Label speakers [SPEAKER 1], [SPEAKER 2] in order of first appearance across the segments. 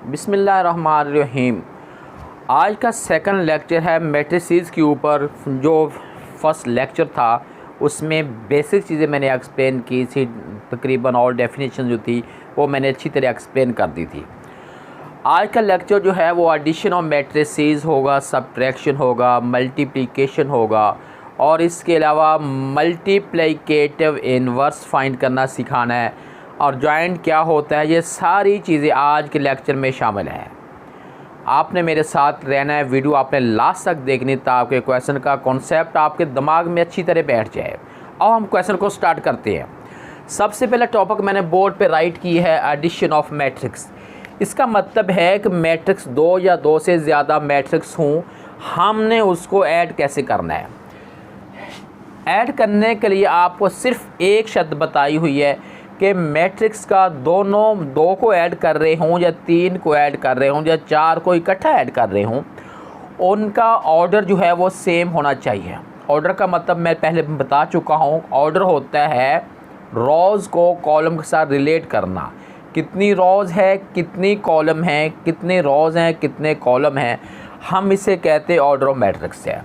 [SPEAKER 1] बिस्मिल्लाहिर्रहमानिर्रहीम। आज का सेकंड लेक्चर है मैट्रिसेस के ऊपर। जो फर्स्ट लेक्चर था उसमें बेसिक चीज़ें मैंने एक्सप्लेन की थी तकरीबन, और डेफिनेशन जो थी वो मैंने अच्छी तरह एक्सप्लेन कर दी थी। आज का लेक्चर जो है वो एडिशन ऑफ मैट्रिसेस होगा, सब्ट्रैक्शन होगा, मल्टीप्लिकेशन होगा, और इसके अलावा मल्टीप्लिकेटिव इन्वर्स फाइंड करना सिखाना है, और जॉइंट क्या होता है। ये सारी चीज़ें आज के लेक्चर में शामिल हैं। आपने मेरे साथ रहना है, वीडियो आपने लास्ट तक देखनी था आपके क्वेश्चन का कॉन्सेप्ट आपके दिमाग में अच्छी तरह बैठ जाए। अब हम क्वेश्चन को स्टार्ट करते हैं। सबसे पहला टॉपिक मैंने बोर्ड पे राइट की है, एडिशन ऑफ मैट्रिक्स। इसका मतलब है कि मैट्रिक्स दो या दो से ज़्यादा मैट्रिक्स हों, हमने उसको ऐड कैसे करना है। ऐड करने के लिए आपको सिर्फ एक शब्द बताई हुई है कि मैट्रिक्स का दो को ऐड कर रहे हों या तीन को ऐड कर रहे हों या चार को इकट्ठा ऐड कर रहे हों, उनका ऑर्डर जो है वो सेम होना चाहिए। ऑर्डर का मतलब मैं पहले बता चुका हूँ, ऑर्डर होता है रोज़ को कॉलम के साथ रिलेट करना। कितनी रोज़ है, कितनी कॉलम है, कितने रोज़ हैं, कितने कॉलम हैं, हम इसे कहते हैं ऑर्डर ऑफ मैट्रिक्स है।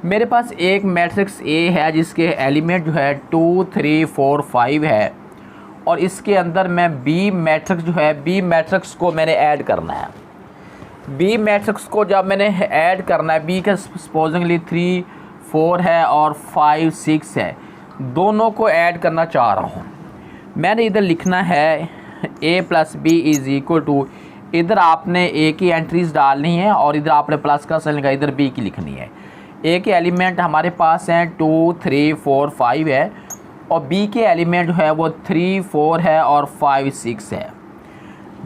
[SPEAKER 1] मेरे पास एक मैट्रिक्स ए है जिसके एलिमेंट जो है 2, 3, 4, 5 है, और इसके अंदर मैं बी मैट्रिक्स जो है, बी मैट्रिक्स को मैंने ऐड करना है। बी मैट्रिक्स को जब मैंने ऐड करना है, बी का सपोजिंगली 3, 4 है और 5, 6 है, दोनों को ऐड करना चाह रहा हूँ। मैंने इधर लिखना है a + b = इधर आपने a की एंट्रीज़ डालनी है और इधर आपने प्लस का साइन लगा, इधर b की लिखनी है। a के एलिमेंट हमारे पास हैं 2, 3, 4, 5 है, और b के एलिमेंट जो है वो 3, 4 है और 5, 6 है।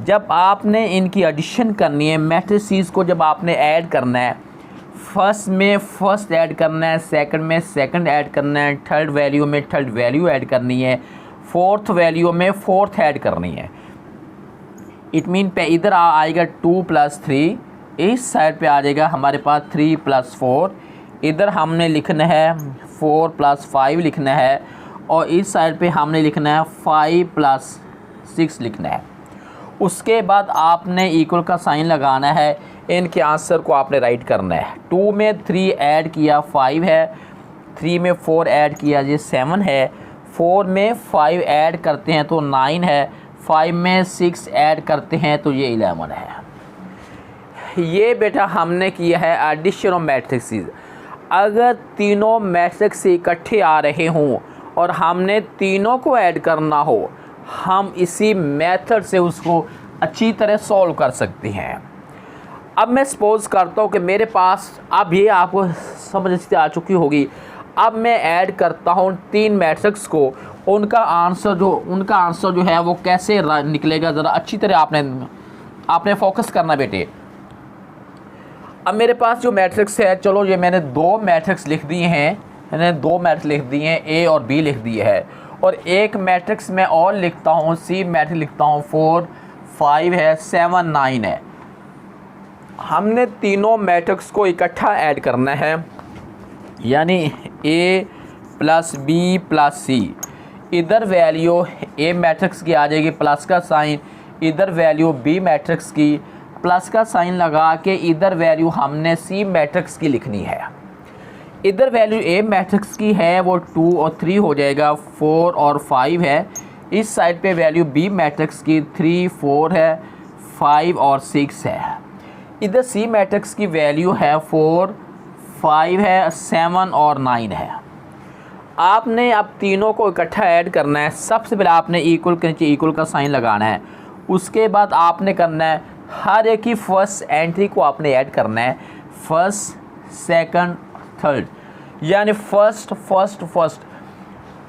[SPEAKER 1] जब आपने इनकी एडिशन करनी है, मैट्रिसेस को जब आपने ऐड करना है, फर्स्ट में फर्स्ट ऐड करना है, सेकंड में सेकंड ऐड करना है, थर्ड वैल्यू में थर्ड वैल्यू ऐड करनी है, फोर्थ वैल्यू में फोर्थ ऐड करनी है। इट मीन पे इधर आएगा 2 + 3, इस साइड पे आ जाएगा हमारे पास 3 + 4, इधर हमने लिखना है 4 + 5 लिखना है, और इस साइड पे हमने लिखना है 5 + 6 लिखना है। उसके बाद आपने इक्वल का साइन लगाना है, इनके आंसर को आपने राइट करना है। 2 में 3 ऐड किया 5 है, 3 में 4 ऐड किया ये 7 है, 4 में 5 ऐड करते हैं तो 9 है, 5 में 6 ऐड करते हैं तो ये 11 है। ये बेटा हमने किया है एडिशन ऑफ मैट्रिक्सेस। अगर तीनों मैट्रिक्स इकट्ठे आ रहे हों और हमने तीनों को ऐड करना हो, हम इसी मेथड से उसको अच्छी तरह सॉल्व कर सकते हैं। अब मैं सपोज़ करता हूँ कि मेरे पास, अब ये आपको समझ से आ चुकी होगी, अब मैं ऐड करता हूँ तीन मैट्रिक्स को, उनका आंसर जो है वो कैसे निकलेगा, ज़रा अच्छी तरह आपने फोकस करना बेटे। अब मेरे पास जो मैट्रिक्स है, चलो ये मैंने दो मैट्रिक्स लिख दिए हैं, मैंने दो मैट्रिक्स लिख दिए हैं, ए और बी लिख दिए है, और एक मैट्रिक्स मैं और लिखता हूँ, सी मैट्रिक्स लिखता हूँ, 4, 5 है, 7, 9 है। हमने तीनों मैट्रिक्स को इकट्ठा ऐड करना है, यानी a + b + c। इधर वैल्यू a मैट्रिक्स की आ जाएगी प्लस का साइन, इधर वैल्यू b मैट्रिक्स की प्लस का साइन लगा के इधर वैल्यू हमने c मैट्रिक्स की लिखनी है। इधर वैल्यू a मैट्रिक्स की है वो 2 और 3 हो जाएगा, 4 और 5 है। इस साइड पे वैल्यू b मैट्रिक्स की 3, 4 है, 5 और 6 है। इधर c मैट्रिक्स की वैल्यू है 4, 5 है, 7 और 9 है। आपने अब तीनों को इकट्ठा ऐड करना है। सबसे पहले आपने इक्वल के नीचे इक्वल का साइन लगाना है। उसके बाद आपने करना है हर एक की फर्स्ट एंट्री को आपने ऐड करना है, फर्स्ट, सेकंड, थर्ड, यानी फर्स्ट।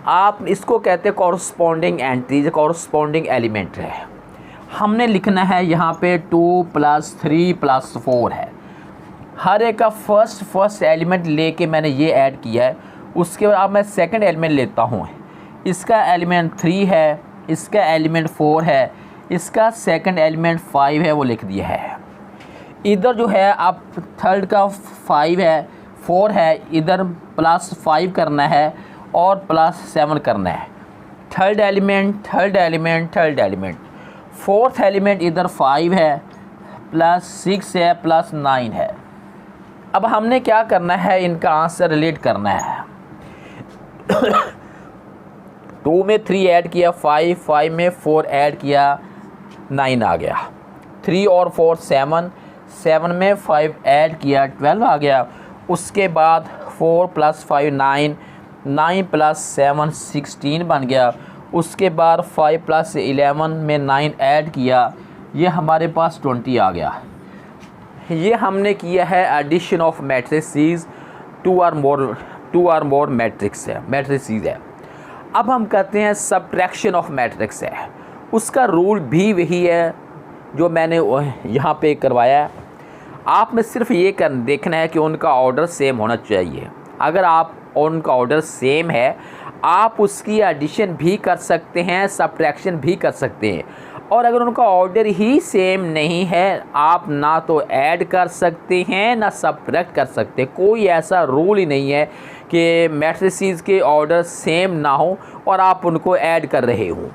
[SPEAKER 1] आप इसको कहते हैं कॉरस्पॉन्डिंग एंट्रीज, कॉरस्पॉन्डिंग एलिमेंट है। हमने लिखना है यहाँ पे 2 + 3 + 4 है। हर एक का फर्स्ट एलिमेंट लेके मैंने ये ऐड किया है। उसके बाद मैं सेकंड एलिमेंट लेता हूँ, इसका एलिमेंट 3 है, इसका एलिमेंट 4 है, इसका सेकंड एलिमेंट 5 है, वो लिख दिया है। इधर जो है अब थर्ड का 5 है, 4 है, इधर +5 करना है और +7 करना है। थर्ड एलिमेंट, फोर्थ एलिमेंट इधर 5 है, प्लस 6 है प्लस 9 है। अब हमने क्या करना है, इनका आंसर रिलेट करना है। 2 में 3 ऐड किया 5, 5 में 4 ऐड किया 9 आ गया। 3 और 4 7, 7 में 5 ऐड किया 12 आ गया। उसके बाद 4 + 5 9, 9 + 7 16 बन गया। उसके बाद 5 + 11 में 9 ऐड किया, ये हमारे पास 20 आ गया। ये हमने किया है एडिशन ऑफ मैट्रिसेस, 2 और मोर मैट्रिसेस है। अब हम करते हैं सब्ट्रैक्शन ऑफ मैट्रिक्स है। उसका रूल भी वही है जो मैंने यहाँ पे करवाया है। आप में सिर्फ ये देखना है कि उनका ऑर्डर सेम होना चाहिए। अगर आप उनका ऑर्डर सेम है, आप उसकी एडिशन भी कर सकते हैं, सब्ट्रैक्शन भी कर सकते हैं। और अगर उनका ऑर्डर ही सेम नहीं है, आप ना तो ऐड कर सकते हैं ना सब्ट्रैक्ट कर सकते। कोई ऐसा रूल ही नहीं है कि मैट्रिसेस के ऑर्डर सेम ना हो और आप उनको ऐड कर रहे हो।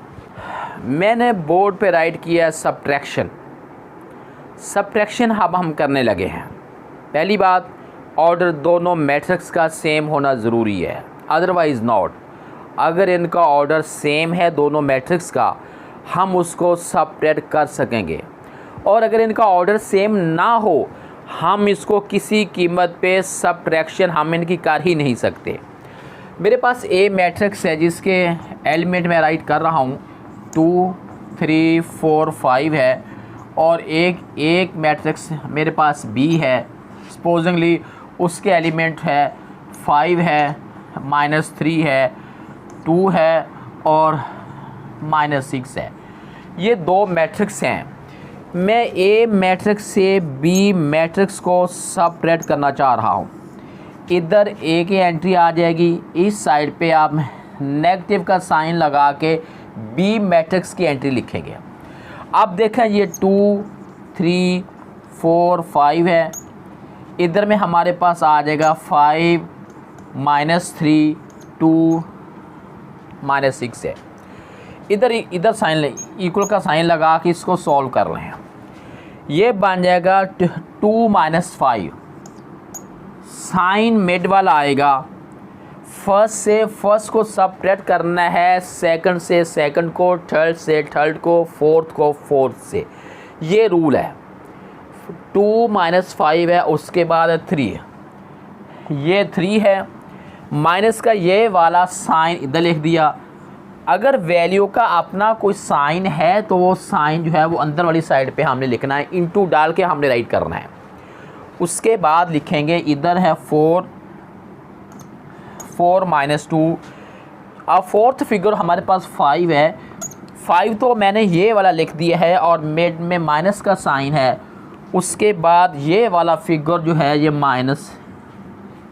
[SPEAKER 1] मैंने बोर्ड पे राइट किया सब्ट्रैक्शन। अब हम करने लगे हैं। पहली बात, ऑर्डर दोनों मैट्रिक्स का सेम होना ज़रूरी है, अदरवाइज़ नॉट। अगर इनका ऑर्डर सेम है दोनों मैट्रिक्स का, हम उसको सब्ट्रैक्ट कर सकेंगे। और अगर इनका ऑर्डर सेम ना हो, हम इसको किसी कीमत पे सब्ट्रैक्शन हम इनकी कर ही नहीं सकते। मेरे पास ए मैट्रिक्स है जिसके एलिमेंट में राइट कर रहा हूँ 2 3 4 5 है, और एक मैट्रिक्स मेरे पास बी है। सपोजिंगली उसके एलिमेंट है 5 है, -3 है, 2 है और -6 है। ये 2 मैट्रिक्स हैं। मैं ए मैट्रिक्स से बी मैट्रिक्स को सब्ट्रैक्ट करना चाह रहा हूँ। इधर ए की एंट्री आ जाएगी, इस साइड पे आप नेगेटिव का साइन लगा के बी मैट्रिक्स की एंट्री लिखेंगे। अब देखें ये 2 3 4 5 है। इधर में हमारे पास आ जाएगा 5 -3 2 -6 है। इधर साइन इक्वल का साइन लगा के इसको सॉल्व कर रहे हैं। ये बन जाएगा 2 - 5। साइन मिड वाला आएगा। फर्स्ट को सब्ट्रैक्ट करना है, सेकंड से सेकंड को, थर्ड से थर्ड को, फोर्थ को फोर्थ से। ये रूल है। 2 - 5 है, उसके बाद 3, ये 3 है। माइनस का ये वाला साइन इधर लिख दिया। अगर वैल्यू का अपना कोई साइन है तो वो साइन जो है वो अंदर वाली साइड पे हमने लिखना है, इनटू डाल के हमने राइट करना है। उसके बाद लिखेंगे इधर है 4 -2। अब फोर्थ फिगर हमारे पास 5 है। 5 तो मैंने ये वाला लिख दिया है और मिड में माइनस का साइन है। उसके बाद ये वाला फिगर जो है ये माइनस,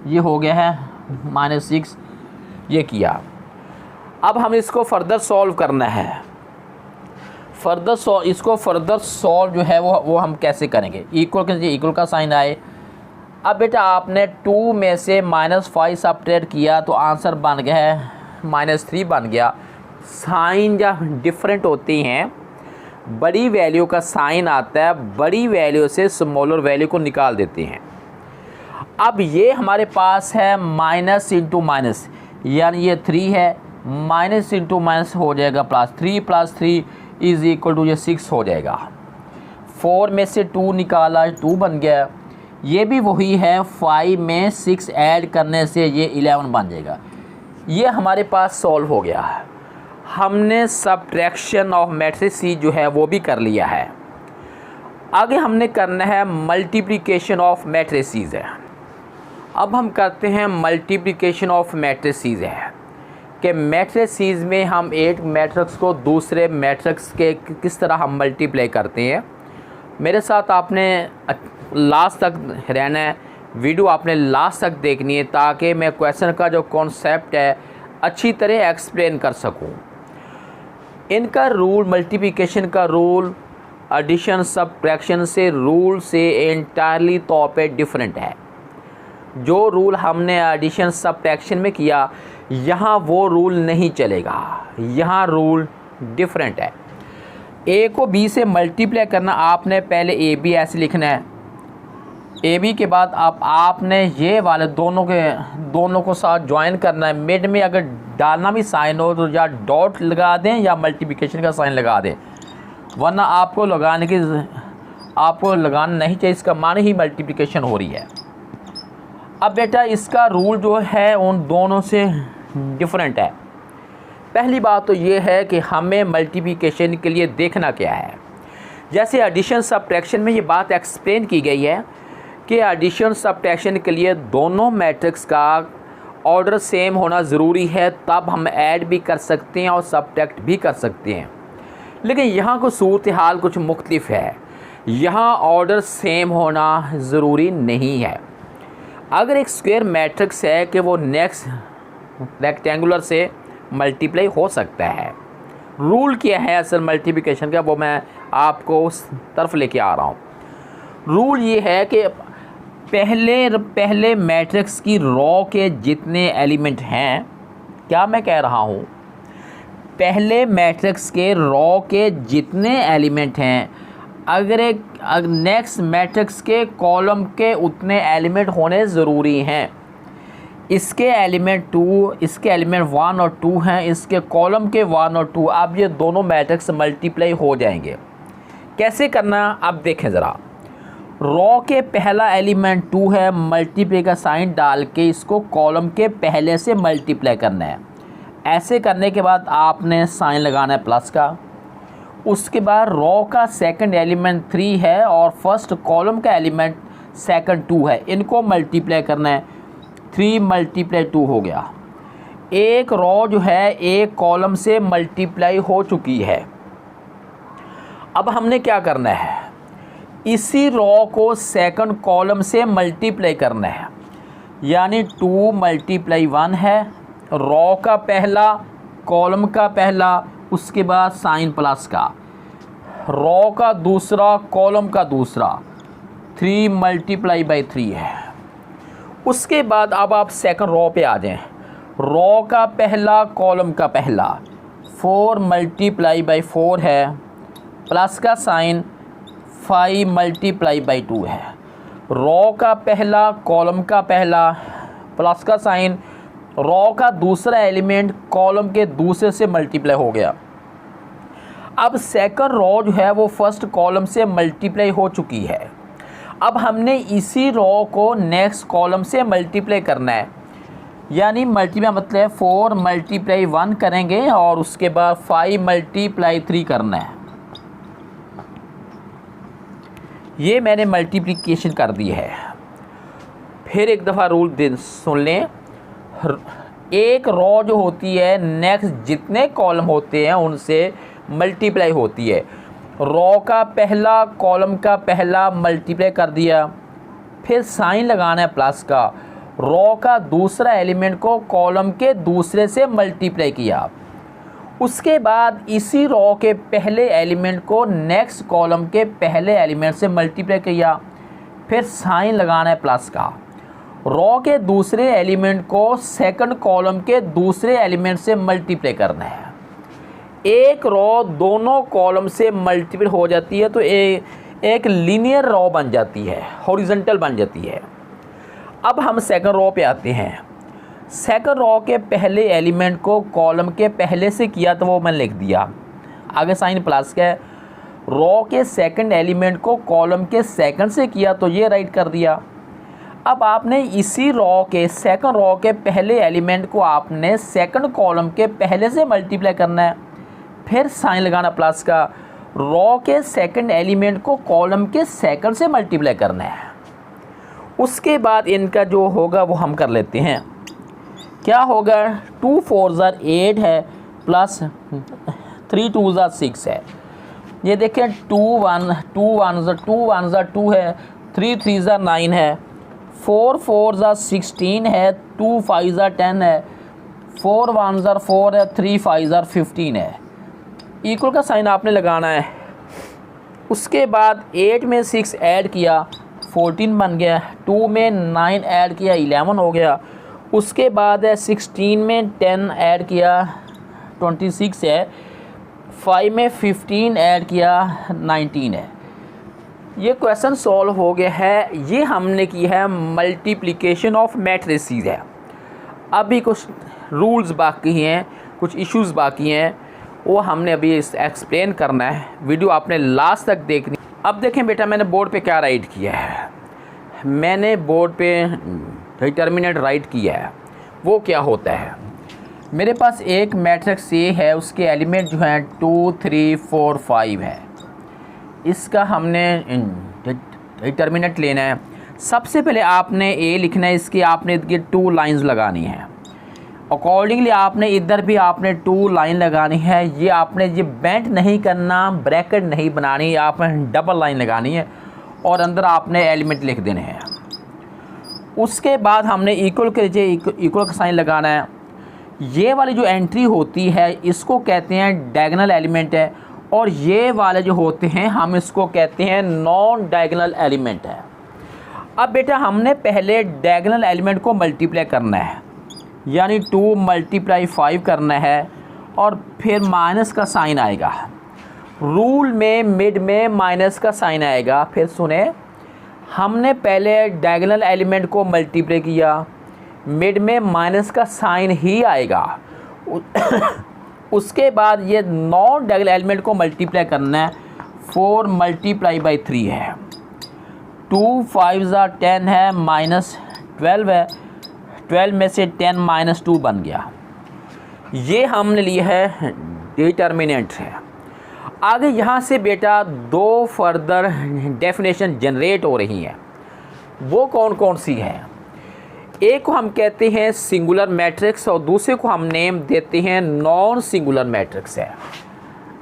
[SPEAKER 1] ये हो गया है -6, ये किया। अब हम इसको फर्दर सॉल्व करना है। इसको फर्दर सॉल्व जो है वो हम कैसे करेंगे। इक्वल का साइन आए। अब बेटा आपने 2 में से -5 सब्ट्रैक्ट किया तो आंसर बन गया है -3 बन गया। साइन जब डिफरेंट होती हैं, बड़ी वैल्यू का साइन आता है, बड़ी वैल्यू से स्मॉलर वैल्यू को निकाल देते हैं। अब ये हमारे पास है माइनस इंटू माइनस, यानी ये 3 है, माइनस इंटू माइनस हो जाएगा +3 + 3 इज़ इक्वल टू ये 6 हो जाएगा। 4 में से 2 निकाला, 2 बन गया। ये भी वही है, 5 में 6 ऐड करने से ये 11 बन जाएगा। ये हमारे पास सॉल्व हो गया है। हमने सब्ट्रैक्शन ऑफ मैट्रिसेस जो है वो भी कर लिया है। आगे हमने करना है मल्टीप्लिकेशन ऑफ मैट्रिसेस है। अब हम करते हैं मल्टीप्लिकेशन ऑफ मैट्रिसेस है कि मैट्रिसेस में हम एक मैट्रिक्स को दूसरे मैट्रिक्स के किस तरह हम मल्टीप्लाई करते हैं। मेरे साथ आपने लास्ट तक रहना है, वीडियो आपने लास्ट तक देखनी है ताकि मैं क्वेश्चन का जो कॉन्सेप्ट है अच्छी तरह एक्सप्लेन कर सकूं। इनका रूल, मल्टीप्लिकेशन का रूल एडिशन सब्ट्रैक्शन से रूल से एंटायरली तौर पे डिफरेंट है। जो रूल हमने एडिशन सब्ट्रैक्शन में किया, यहाँ वो रूल नहीं चलेगा, यहाँ रूल डिफरेंट है। ए को बी से मल्टीप्लाई करना, आपने पहले ए बी ऐसे लिखना है, ए बी के बाद आपने ये वाले दोनों को साथ ज्वाइन करना है। मिड में अगर डालना भी साइन हो तो या डॉट लगा दें या मल्टीप्लिकेशन का साइन लगा दें, वरना आपको लगाना नहीं चाहिए, इसका माने ही मल्टीप्लिकेशन हो रही है। अब बेटा इसका रूल जो है उन दोनों से डिफरेंट है। पहली बात तो ये है कि हमें मल्टीप्लिकेशन के लिए देखना क्या है। जैसे एडिशन सब्ट्रैक्शन में ये बात एक्सप्लेन की गई है कि एडिशन सब्ट्रैक्शन के लिए दोनों मैट्रिक्स का ऑर्डर सेम होना ज़रूरी है, तब हम ऐड भी कर सकते हैं और सब्ट्रैक्ट भी कर सकते हैं। लेकिन यहाँ को सूरत हाल कुछ मुख्तलिफ है, यहाँ ऑर्डर सेम होना ज़रूरी नहीं है। अगर एक स्क्वायर मैट्रिक्स है कि वो नेक्स्ट रेक्टेंगुलर से मल्टीप्लाई हो सकता है। रूल क्या है असल मल्टीप्लिकेशन का, वो मैं आपको उस तरफ लेके आ रहा हूँ। रूल ये है कि पहले मैट्रिक्स की रॉ के जितने एलिमेंट हैं, क्या मैं कह रहा हूँ, पहले मैट्रिक्स के रॉ के जितने एलिमेंट हैं, अगर नेक्स्ट मैट्रिक्स के कॉलम के उतने एलिमेंट होने ज़रूरी हैं। इसके एलिमेंट 2, इसके एलिमेंट 1 और 2 हैं, इसके कॉलम के 1 और 2, अब ये दोनों मैट्रिक्स मल्टीप्लाई हो जाएंगे। कैसे करना, अब देखें ज़रा। रॉ के पहला एलिमेंट 2 है, मल्टीप्लाई का साइन डाल के इसको कॉलम के पहले से मल्टीप्लाई करना है। ऐसे करने के बाद आपने साइन लगाना है प्लस का। उसके बाद रॉ का सेकंड एलिमेंट 3 है और फर्स्ट कॉलम का एलिमेंट सेकंड 2 है, इनको मल्टीप्लाई करना है। 3 मल्टीप्लाई 2 हो गया। एक रॉ जो है एक कॉलम से मल्टीप्लाई हो चुकी है। अब हमने क्या करना है, इसी रॉ को सेकंड कॉलम से मल्टीप्लाई करना है, यानी 2 मल्टीप्लाई 1 है, रॉ का पहला कॉलम का पहला, उसके बाद साइन प्लस का, रॉ का दूसरा कॉलम का दूसरा, 3 मल्टीप्लाई बाई 3 है। उसके बाद अब आप सेकंड रॉ पे आ जाएं। रॉ का पहला कॉलम का पहला 4 मल्टीप्लाई बाई 4 है, प्लस का साइन 5 मल्टीप्लाई बाई 2 है। रॉ का पहला कॉलम का पहला प्लस का साइन, रॉ का दूसरा एलिमेंट कॉलम के दूसरे से मल्टीप्लाई हो गया। अब सेकंड रॉ जो है वो फर्स्ट कॉलम से मल्टीप्लाई हो चुकी है। अब हमने इसी रॉ को नेक्स्ट कॉलम से मल्टीप्लाई करना है, यानी मल्टीप्लाई मतलब 4 मल्टीप्लाई 1 करेंगे और उसके बाद 5 मल्टीप्लाई 3 करना है। ये मैंने मल्टीप्लिकेशन कर दी है। फिर एक दफ़ा रूल सुन लें। एक रॉ जो होती है नेक्स्ट जितने कॉलम होते हैं उनसे मल्टीप्लाई होती है। रॉ का पहला कॉलम का पहला मल्टीप्लाई कर दिया, फिर साइन लगाना है प्लस का, रॉ का दूसरा एलिमेंट को कॉलम के दूसरे से मल्टीप्लाई किया। उसके बाद इसी रॉ के पहले एलिमेंट को नेक्स्ट कॉलम के पहले एलिमेंट से मल्टीप्लाई किया, फिर साइन लगाना है प्लस का, रॉ के दूसरे एलिमेंट को सेकंड कॉलम के दूसरे एलिमेंट से मल्टीप्लाई करना है। एक रॉ दोनों कॉलम से मल्टीप्लाई हो जाती है तो एक लीनियर रॉ बन जाती है, हॉरिजॉन्टल बन जाती है। अब हम सेकंड रॉ पे आते हैं। सेकंड रॉ के पहले एलिमेंट को कॉलम के पहले से किया तो वो मैंने लिख दिया, आगे साइन प्लस का है। रॉ के सेकंड एलिमेंट को कॉलम के सेकंड से किया तो ये राइट कर दिया। अब आपने इसी रॉ के सेकंड रॉ के पहले एलिमेंट को आपने सेकंड कॉलम के पहले से मल्टीप्लाई करना है, फिर साइन लगाना प्लस का, रॉ के सेकंड एलिमेंट को कॉलम के सेकंड से मल्टीप्लाई करना है। उसके बाद इनका जो होगा वो हम कर लेते हैं। क्या होगा, 2 4 8 है प्लस 3 2 6 है। ये देखें 2 1 2 है, 3 3 9 है, 4 4 16 है, 2 5 10 है, 4 1 4 है, 3 5 15 है। इक्वल का साइन आपने लगाना है। उसके बाद 8 में 6 ऐड किया 14 बन गया, 2 में 9 ऐड किया 11 हो गया। उसके बाद है 16 में 10 ऐड किया 26 है, 5 में 15 ऐड किया 19 है। ये क्वेश्चन सॉल्व हो गया है। ये हमने की है मल्टीप्लिकेशन ऑफ मैट्रिसेस है। अभी कुछ रूल्स बाकी हैं, कुछ इश्यूज बाकी हैं, वो हमने अभी एक्सप्लेन करना है। वीडियो आपने लास्ट तक देखनी। अब देखें बेटा, मैंने बोर्ड पे क्या राइट किया है। मैंने बोर्ड पे डिटर्मिनेंट राइट किया है। वो क्या होता है, मेरे पास एक मैट्रिक्स ए है, उसके एलिमेंट जो हैं 2 3 4 5 है। इसका हमने डिटर्मिनेंट लेना है। सबसे पहले आपने ए लिखना है, इसकी आपने 2 लाइंस लगानी है। अकॉर्डिंगली आपने इधर भी आपने 2 लाइन लगानी है। ये आपने ये बेंट नहीं करना, ब्रैकेट नहीं बनानी, आपने डबल लाइन लगानी है और अंदर आपने एलिमेंट लिख देने हैं। उसके बाद हमने इक्वल के नीचे इक्वल का साइन लगाना है। ये वाली जो एंट्री होती है इसको कहते हैं डायगोनल एलिमेंट है, और ये वाले जो होते हैं हम इसको कहते हैं नॉन डायगोनल एलिमेंट है। अब बेटा हमने पहले डायगोनल एलिमेंट को मल्टीप्लाई करना है, यानी 2 × 5 करना है और फिर माइनस का साइन आएगा। रूल में मिड में माइनस का साइन आएगा। फिर सुने, हमने पहले डायगोनल एलिमेंट को मल्टीप्लाई किया, मिड में माइनस का साइन ही आएगा। उसके बाद ये नॉन डायगोनल एलिमेंट को मल्टीप्लाई करना है। 4 × 3 है, 2 5 10 है, -12 है, 12 में से 10 - 2 बन गया। ये हमने लिया है डिटर्मिनेंट है। आगे यहाँ से बेटा 2 फर्दर डेफिनेशन जनरेट हो रही हैं। वो कौन कौन सी है? एक को हम कहते हैं सिंगुलर मैट्रिक्स और दूसरे को हम नेम देते हैं नॉन सिंगुलर मैट्रिक्स है।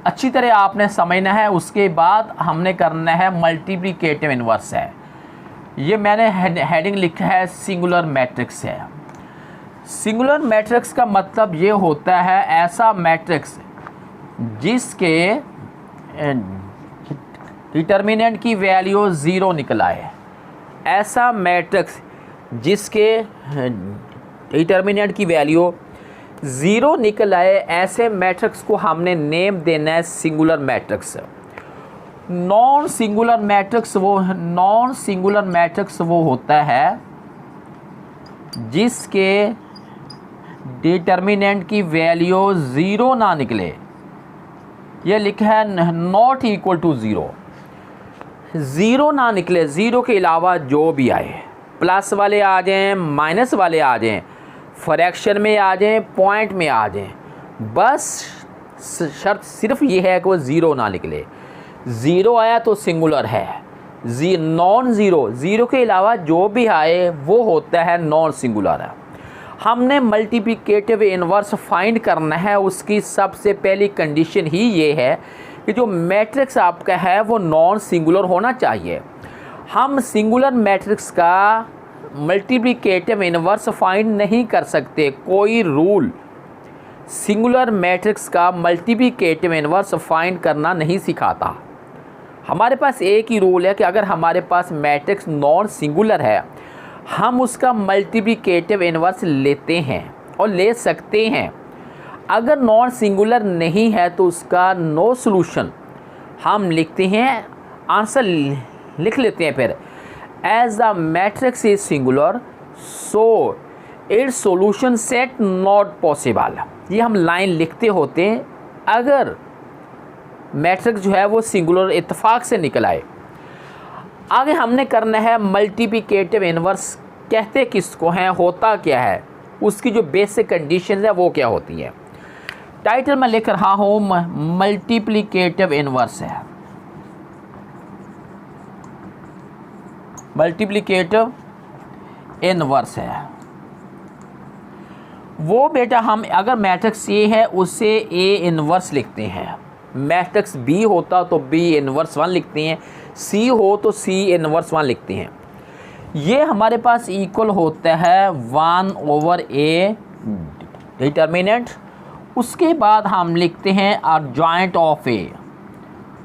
[SPEAKER 1] अच्छी तरह आपने समझना है। उसके बाद हमने करना है मल्टीप्लिकेटिव इन्वर्स है। ये मैंने हेडिंग लिखा है सिंगुलर मैट्रिक्स है। सिंगुलर मैट्रिक्स का मतलब ये होता है ऐसा मैट्रिक्स जिसके डिटर्मिनेंट की वैल्यू 0 निकल आए। ऐसा मैट्रिक्स जिसके डिटर्मिनेंट की वैल्यू 0 निकल आए, ऐसे मैट्रिक्स को हमने नेम देना है singular matrix. Non singular matrix वो होता है जिसके डिटर्मिनेंट की वैल्यू 0 ना निकले। ये लिखा है नॉट इक्वल टू 0। 0 ना निकले, 0 के अलावा जो भी आए, प्लस वाले आ जाएं, माइनस वाले आ जाएं, फ्रैक्शन में आ जाएं, पॉइंट में आ जाएं, बस शर्त सिर्फ ये है कि वो 0 ना निकले। 0 आया तो सिंगुलर है। नॉन ज़ीरो के अलावा जो भी आए वो होता है नॉन सिंगुलर है। हमने मल्टीप्लिकेटिव इन्वर्स फाइंड करना है। उसकी सबसे पहली कंडीशन ही ये है कि जो मैट्रिक्स आपका है वो नॉन सिंगुलर होना चाहिए। हम सिंगुलर मैट्रिक्स का मल्टीप्लिकेटिव इन्वर्स फाइंड नहीं कर सकते। कोई रूल सिंगुलर मैट्रिक्स का मल्टीप्लिकेटिव इन्वर्स फाइंड करना नहीं सिखाता। हमारे पास एक ही रूल है कि अगर हमारे पास मैट्रिक्स नॉन सिंगुलर है, हम उसका मल्टीप्लिकेटिव इन्वर्स लेते हैं और ले सकते हैं। अगर नॉन सिंगुलर नहीं है तो उसका नो सॉल्यूशन हम लिखते हैं, आंसर लिख लेते हैं। फिर as the matrix is singular so its solution set not possible. ये हम लाइन लिखते होते हैं अगर मैट्रिक्स जो है वो सिंगुलर इत्तेफाक से निकल आए। आगे हमने करना है मल्टीप्लिकेटिव इन्वर्स कहते किसको हैं, होता क्या है, उसकी जो बेसिक कंडीशंस है वो क्या होती है। टाइटल में लिख रहा हूँ मल्टीप्लिकेटिव इन्वर्स है। मल्टीप्लिकेटिव इन्वर्स है वो बेटा हम अगर मैट्रिक्स ए है उसे ए इन्वर्स लिखते हैं, मैट्रिक्स बी होता तो बी इन्वर्स 1 लिखते हैं, सी हो तो सी इन्वर्स 1 लिखते हैं। ये हमारे पास इक्वल होता है 1/a डिटर्मिनेंट। उसके बाद हम लिखते हैं अर्जॉइंट ऑफ ए।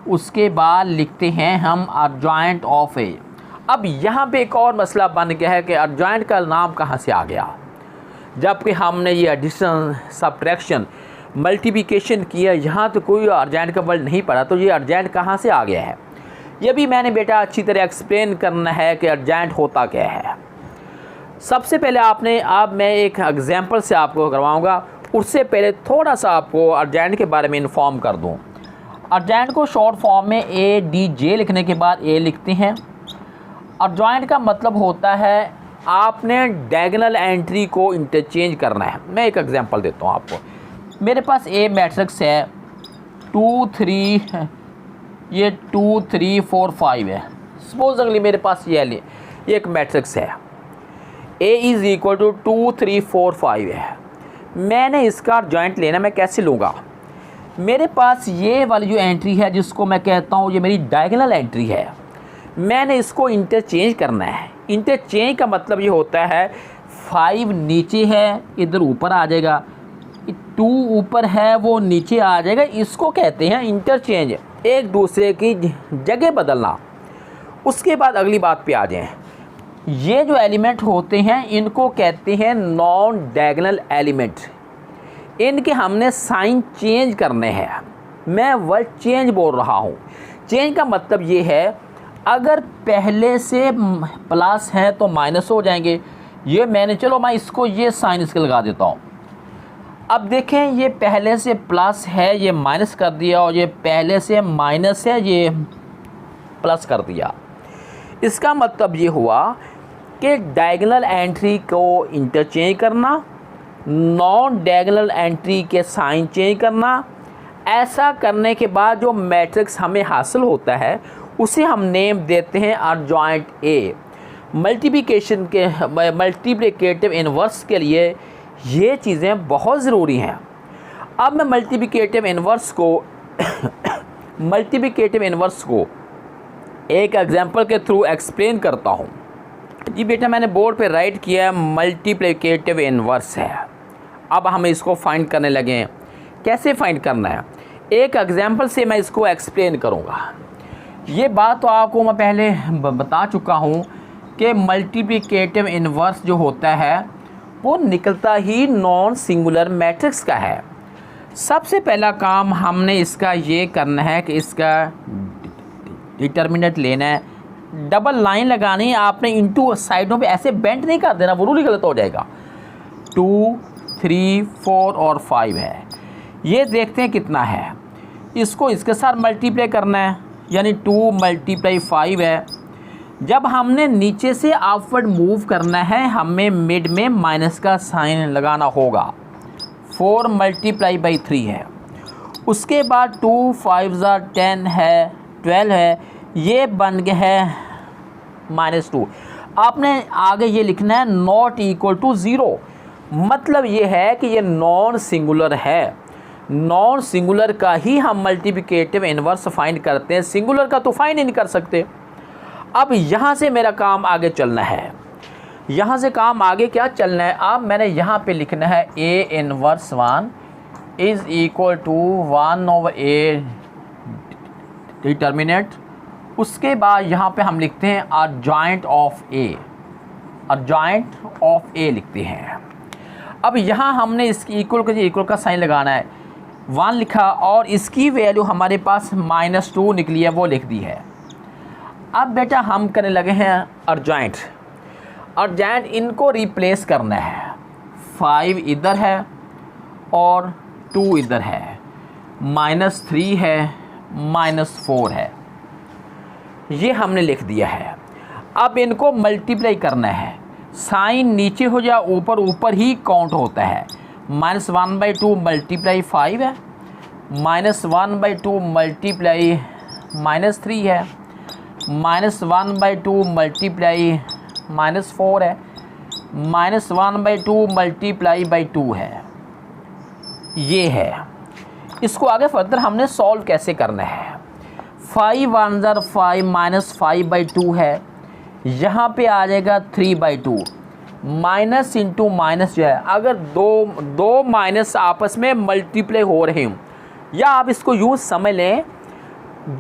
[SPEAKER 1] उसके बाद लिखते हैं हम अर्जॉइंट ऑफ ए। अब यहाँ पे एक और मसला बन गया है कि अर्जॉइंट का नाम कहाँ से आ गया, जबकि हमने ये एडिशन सब्ट्रैक्शन मल्टीप्लिकेशन किया, यहाँ तो कोई अर्जेंट का वर्ड नहीं पड़ा, तो ये अर्जेंट कहाँ से आ गया है, ये भी मैंने बेटा अच्छी तरह एक्सप्लेन करना है कि अर्जेंट होता क्या है। सबसे पहले अब मैं एक एग्जांपल से आपको करवाऊंगा, उससे पहले थोड़ा सा आपको अर्जेंट के बारे में इन्फॉर्म कर दूं। अर्जेंट को शॉर्ट फॉर्म में ADJ लिखने के बाद A लिखते हैं। अर्जेंट का मतलब होता है आपने डायगोनल एंट्री को इंटरचेंज करना है। मैं एक एग्जांपल देता हूँ आपको। मेरे पास A मैट्रिक्स है 2 3, ये 2 3 4 5 है। सपोज अगली मेरे पास ये एक मैट्रिक्स है, A इज़ इक्वल टू 2 3 4 5 है। मैंने इसका जॉइंट लेना, मैं कैसे लूँगा? मेरे पास ये वाली जो एंट्री है जिसको मैं कहता हूँ ये मेरी डायगोनल एंट्री है, मैंने इसको इंटरचेंज करना है। इंटरचेंज का मतलब ये होता है 5 नीचे है, इधर ऊपर आ जाएगा, 2 ऊपर है वो नीचे आ जाएगा। इसको कहते हैं इंटरचेंज, एक दूसरे की जगह बदलना। उसके बाद अगली बात पे आ जाएं, ये जो एलिमेंट होते हैं इनको कहते हैं नॉन डायगोनल एलिमेंट। इनके हमने साइन चेंज करने हैं। मैं वर्ड चेंज बोल रहा हूँ। चेंज का मतलब ये है अगर पहले से प्लस है तो माइनस हो जाएंगे। ये मैंने, चलो मैं इसको ये साइन इसके लगा देता हूँ। अब देखें ये पहले से प्लस है, ये माइनस कर दिया, और ये पहले से माइनस है, ये प्लस कर दिया। इसका मतलब ये हुआ कि डायगोनल एंट्री को इंटरचेंज करना, नॉन डायगोनल एंट्री के साइन चेंज करना। ऐसा करने के बाद जो मैट्रिक्स हमें हासिल होता है उसे हम नेम देते हैं अर्जेंट A। मल्टीप्लिकेशन के मल्टीप्लिकेटिव इन्वर्स के लिए ये चीज़ें बहुत ज़रूरी हैं। अब मैं मल्टीप्लिकेटिव इन्वर्स को एक एग्जांपल के थ्रू एक्सप्लेन करता हूँ। जी बेटा, मैंने बोर्ड पे राइट किया है मल्टीप्लिकेटिव इन्वर्स है। अब हम इसको फाइंड करने लगे हैं। कैसे फाइंड करना है, एक एग्जांपल से मैं इसको एक्सप्लेन करूँगा। ये बात तो आपको मैं पहले बता चुका हूँ कि मल्टीप्लिकेटिव इन्वर्स जो होता है वो निकलता ही नॉन सिंगुलर मैट्रिक्स का है। सबसे पहला काम हमने इसका ये करना है कि इसका डिटर्मिनेंट लेना है, डबल लाइन लगानी है। आपने इनटू साइडों पे ऐसे बेंड नहीं कर देना, वो रूल गलत हो जाएगा। 2 3 4 और 5 है। ये देखते हैं कितना है, इसको इसके साथ मल्टीप्लाई करना है, यानी 2 × 5 है। जब हमने नीचे से अपवर्ड मूव करना है हमें मिड में माइनस का साइन लगाना होगा। 4 × 3 है। उसके बाद 2 5 10 है, 12 है, ये बन गया है -2। आपने आगे ये लिखना है नॉट इक्वल टू 0। मतलब ये है कि ये नॉन सिंगुलर है। नॉन सिंगुलर का ही हम मल्टीप्लिकेटिव इन्वर्स फाइंड करते हैं, सिंगुलर का तो फाइंड ही नहीं कर सकते। अब यहाँ से मेरा काम आगे चलना है। यहाँ से काम आगे क्या चलना है, अब मैंने यहाँ पे लिखना है A inverse 1 is equal to 1/A determinant. उसके बाद यहाँ पे हम लिखते हैं अर्जेंट ऑफ A लिखते हैं। अब यहाँ हमने इसकी इक्वल का साइन लगाना है। 1 लिखा और इसकी वैल्यू हमारे पास -2 निकली है, वो लिख दी है। अब बेटा हम करने लगे हैं अर्जेंट इनको रिप्लेस करना है। 5 इधर है और 2 इधर है, -3 है, -4 है, ये हमने लिख दिया है। अब इनको मल्टीप्लाई करना है। साइन नीचे हो जाए ऊपर ऊपर ही काउंट होता है। -1/2 × 5 है, -1/2 मल्टीप्लाई -3 है, -1/2 मल्टीप्लाई -4 है, -1/2 मल्टीप्लाई 2 है। ये है। इसको आगे फर्दर हमने सॉल्व कैसे करना है। 5 1 5 -5/2 है, यहाँ पे आ जाएगा 3/2। माइनस इंटू माइनस जो है, अगर दो माइनस आपस में मल्टीप्लाई हो रहे हों, या आप इसको यूँ समझ लें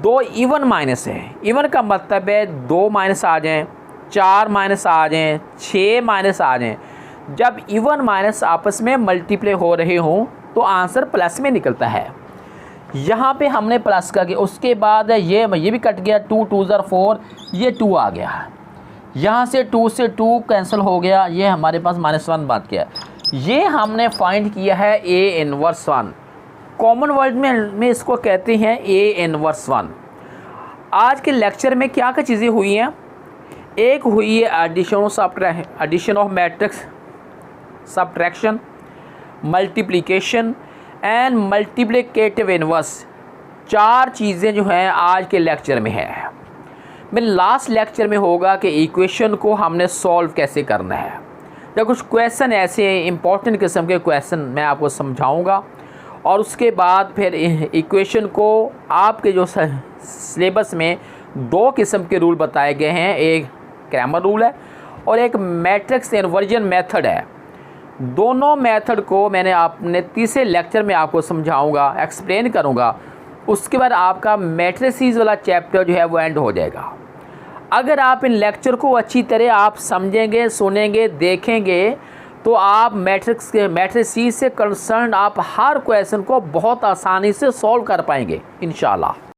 [SPEAKER 1] 2 इवन माइनस है। इवन का मतलब है 2 माइनस आ जाएं, 4 माइनस आ जाएं, 6 माइनस आ जाएं। जब इवन माइनस आपस में मल्टीप्लाई हो रहे हों तो आंसर प्लस में निकलता है। यहाँ पे हमने प्लस का किया, उसके बाद ये भी कट गया, 2 2 ज़र 4, ये 2 आ गया। यहाँ से 2 से 2 कैंसिल हो गया, ये हमारे पास -1 बात किया। ये हमने फाइंड किया है A इनवर्स 1, कॉमन वर्ड में इसको कहते हैं A इनवर्स 1। आज के लेक्चर में क्या क्या चीज़ें हुई हैं? एक हुई है addition of matrix, subtraction, multiplication and multiplicative inverse. 4 चीज़ें जो हैं आज के लेक्चर में है। मेरे लास्ट लेक्चर में होगा कि इक्वेशन को हमने सॉल्व कैसे करना है, या कुछ क्वेश्चन ऐसे इंपॉर्टेंट किस्म के क्वेश्चन मैं आपको समझाऊंगा। और उसके बाद फिर इक्वेशन को आपके जो सिलेबस में 2 किस्म के रूल बताए गए हैं, एक क्रैमर रूल है और एक मैट्रिक्स इन्वर्जन मेथड है। दोनों मेथड को मैंने आपने तीसरे लेक्चर में आपको समझाऊंगा, एक्सप्लेन करूंगा। उसके बाद आपका मैट्रिसेस वाला चैप्टर जो है वो एंड हो जाएगा। अगर आप इन लेक्चर को अच्छी तरह आप समझेंगे, सुनेंगे, देखेंगे, तो आप मैट्रिसेस से कंसर्न आप हर क्वेश्चन को बहुत आसानी से सॉल्व कर पाएंगे इंशाल्लाह।